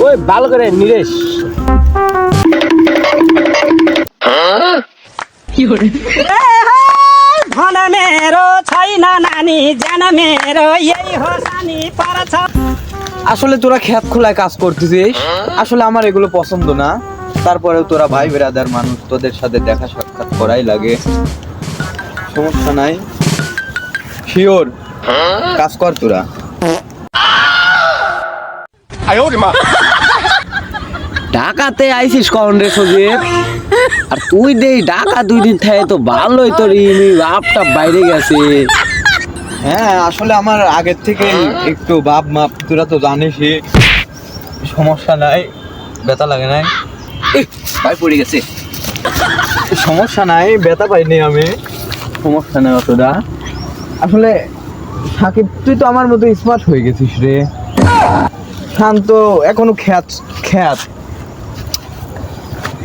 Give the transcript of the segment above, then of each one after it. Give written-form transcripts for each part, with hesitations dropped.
ওই ভালো করে নিরেশ धन मेरो छैन नानी जान मेरो यही हो सानी पर्छ। আসলে তোরা খেত খোলায় কাজ করতেছিস, আসলে আমার এগুলো পছন্দ না। তারপরেও তোরা ভাই ব্রাদার মানুষ, তোদের সাথে দেখা সাক্ষাৎ করাই লাগে। সমস্যা নাই, শিওর কাজ কর তোরা। ঢাকাতে আইছিস কখন রে সজীব? আর তুই দেই ঢাকা 2 দিন থাকে তো ভালোই, তোর বাপটা বাইরে গেছে। হ্যাঁ আসলে আমার আগের থেকে একটু বাপ মাপ, তোরা তো জানিসই। সমস্যা নাই, ব্যথা লাগে নাই, ভাই পড়ে গেছে। সমস্যা নাই, ব্যথা পাইনি আমি, সমস্যা নাই অতটা। আসলে সাকিব তুই তো আমার মতো স্মার্ট হয়ে গেছিস রে। শান্ত এখনো খ্যাত খ্যাত,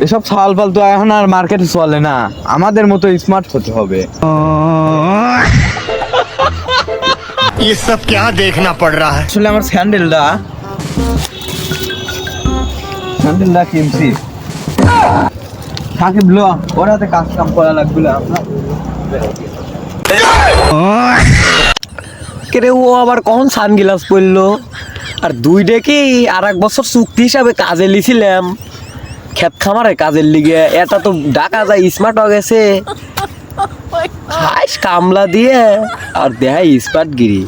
এসব সাল ফালতু এখন আর মার্কেটে চলে না, আমাদের মতো স্মার্ট হতে হবে। ये सब क्या देखना पड़ रहा है? আসলে আমার স্যান্ডেলটা কিনছি। সাকিব লো, ওর হাতে কাজ কাম করা লাগবে না। রে ও আবার কখন সানগ্লাস পরলো? আর 2 ডেকে আর 1 বছর চুক্তি হিসাবে কাজে লিছিলাম ক্ষেত খামারে কাজের লিগে। এটা তো ঢাকা যায় স্মার্ট হয়ে গেছে, খাইস কামলা দিয়ে আর দেখাই স্মার্ট গিরি।